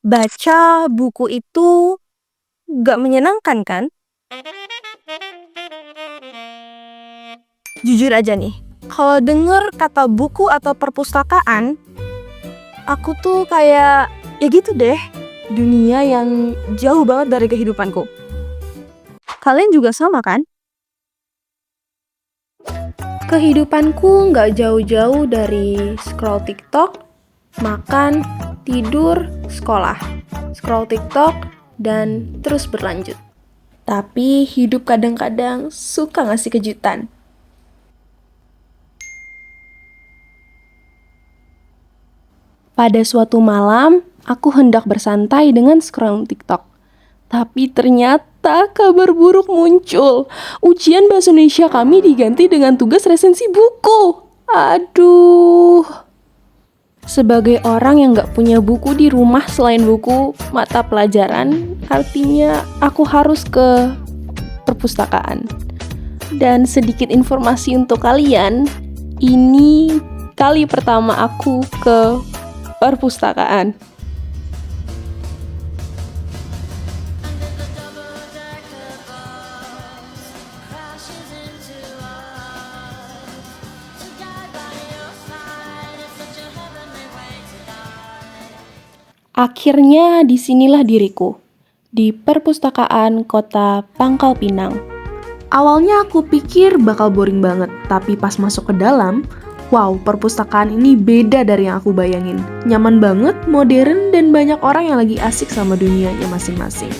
Baca buku itu gak menyenangkan kan? Jujur aja nih, kalau denger kata buku atau perpustakaan, aku tuh kayak, ya gitu deh, dunia yang jauh banget dari kehidupanku. Kalian juga sama kan? Kehidupanku nggak jauh-jauh dari scroll TikTok, makan, tidur, sekolah, scroll TikTok, dan terus berlanjut. Tapi hidup kadang-kadang suka ngasih kejutan. Pada suatu malam, aku hendak bersantai dengan scroll TikTok. Tapi ternyata kabar buruk muncul. Ujian bahasa Indonesia kami diganti dengan tugas resensi buku. Aduh. Sebagai orang yang gak punya buku di rumah selain buku mata pelajaran, artinya aku harus ke perpustakaan. Dan sedikit informasi untuk kalian, ini kali pertama aku ke perpustakaan. Akhirnya disinilah diriku, di perpustakaan kota Pangkal Pinang. Awalnya aku pikir bakal boring banget, tapi pas masuk ke dalam, wow, perpustakaan ini beda dari yang aku bayangin. Nyaman banget, modern, dan banyak orang yang lagi asik sama dunianya masing-masing.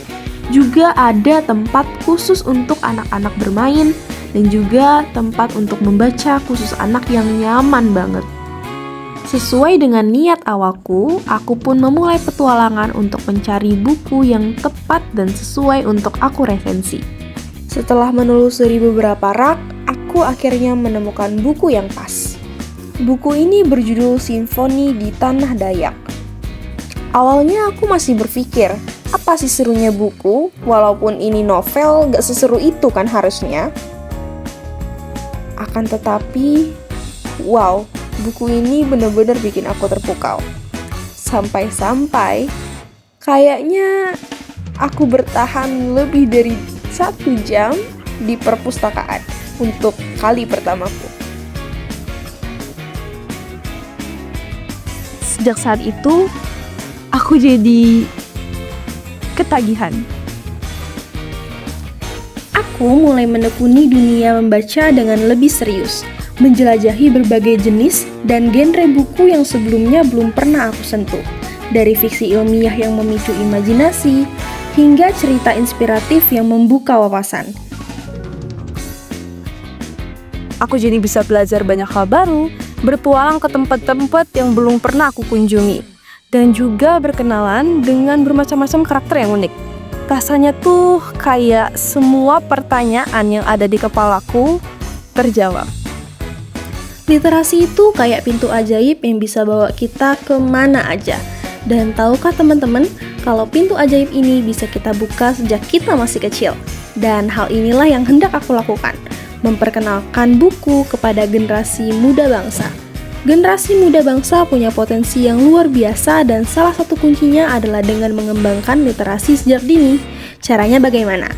Juga ada tempat khusus untuk anak-anak bermain, dan juga tempat untuk membaca khusus anak yang nyaman banget. Sesuai dengan niat awalku, aku pun memulai petualangan untuk mencari buku yang tepat dan sesuai untuk aku resensi. Setelah menelusuri beberapa rak, aku akhirnya menemukan buku yang pas. Buku ini berjudul Simfoni di Tanah Dayak. Awalnya aku masih berpikir, apa sih serunya buku? Walaupun ini novel, gak seseru itu kan harusnya. Akan tetapi, wow, buku ini benar-benar bikin aku terpukau. Sampai-sampai, kayaknya aku bertahan lebih dari 1 jam di perpustakaan untuk kali pertamaku. Sejak saat itu, aku jadi ketagihan. Aku mulai menekuni dunia membaca dengan lebih serius, menjelajahi berbagai jenis dan genre buku yang sebelumnya belum pernah aku sentuh. Dari fiksi ilmiah yang memicu imajinasi, hingga cerita inspiratif yang membuka wawasan. Aku jadi bisa belajar banyak hal baru, berpetualang ke tempat-tempat yang belum pernah aku kunjungi, dan juga berkenalan dengan bermacam-macam karakter yang unik. Rasanya tuh kayak semua pertanyaan yang ada di kepalaku terjawab. Literasi itu kayak pintu ajaib yang bisa bawa kita kemana aja. Dan tahukah teman-teman, kalau pintu ajaib ini bisa kita buka sejak kita masih kecil. Dan hal inilah yang hendak aku lakukan, memperkenalkan buku kepada generasi muda bangsa. Generasi muda bangsa punya potensi yang luar biasa dan salah satu kuncinya adalah dengan mengembangkan literasi sejak dini. Caranya bagaimana?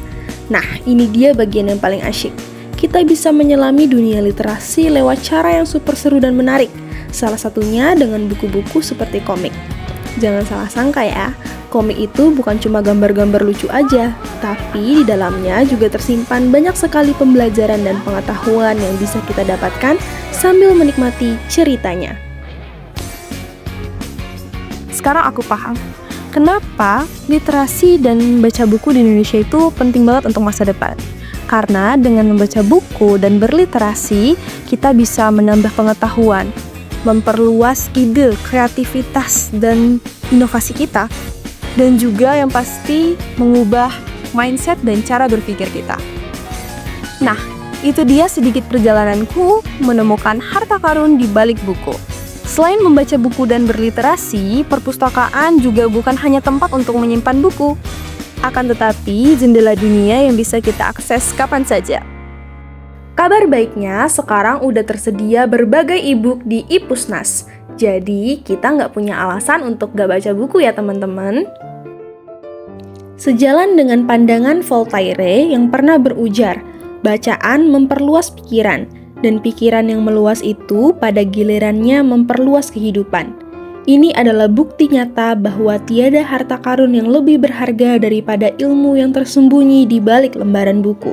Nah, ini dia bagian yang paling asyik. Kita bisa menyelami dunia literasi lewat cara yang super seru dan menarik. Salah satunya dengan buku-buku seperti komik. Jangan salah sangka ya, komik itu bukan cuma gambar-gambar lucu aja, tapi di dalamnya juga tersimpan banyak sekali pembelajaran dan pengetahuan yang bisa kita dapatkan sambil menikmati ceritanya. Sekarang aku paham, kenapa literasi dan baca buku di Indonesia itu penting banget untuk masa depan. Karena dengan membaca buku dan berliterasi, kita bisa menambah pengetahuan, memperluas ide, kreativitas, dan inovasi kita, dan juga yang pasti mengubah mindset dan cara berpikir kita. Nah, itu dia sedikit perjalananku menemukan harta karun di balik buku. Selain membaca buku dan berliterasi, perpustakaan juga bukan hanya tempat untuk menyimpan buku, akan tetapi jendela dunia yang bisa kita akses kapan saja. Kabar baiknya, sekarang udah tersedia berbagai e-book di iPusnas. Jadi, kita nggak punya alasan untuk nggak baca buku ya teman-teman. Sejalan dengan pandangan Voltaire yang pernah berujar, bacaan memperluas pikiran, dan pikiran yang meluas itu pada gilirannya memperluas kehidupan. Ini adalah bukti nyata bahwa tiada harta karun yang lebih berharga daripada ilmu yang tersembunyi di balik lembaran buku.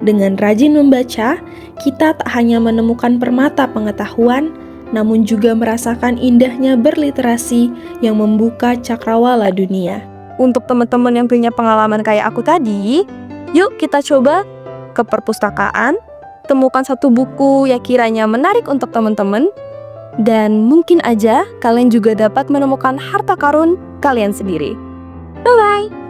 Dengan rajin membaca, kita tak hanya menemukan permata pengetahuan, namun juga merasakan indahnya berliterasi yang membuka cakrawala dunia. Untuk teman-teman yang punya pengalaman kayak aku tadi, yuk kita coba ke perpustakaan, temukan satu buku yang kiranya menarik untuk teman-teman, dan mungkin aja kalian juga dapat menemukan harta karun kalian sendiri. Bye-bye!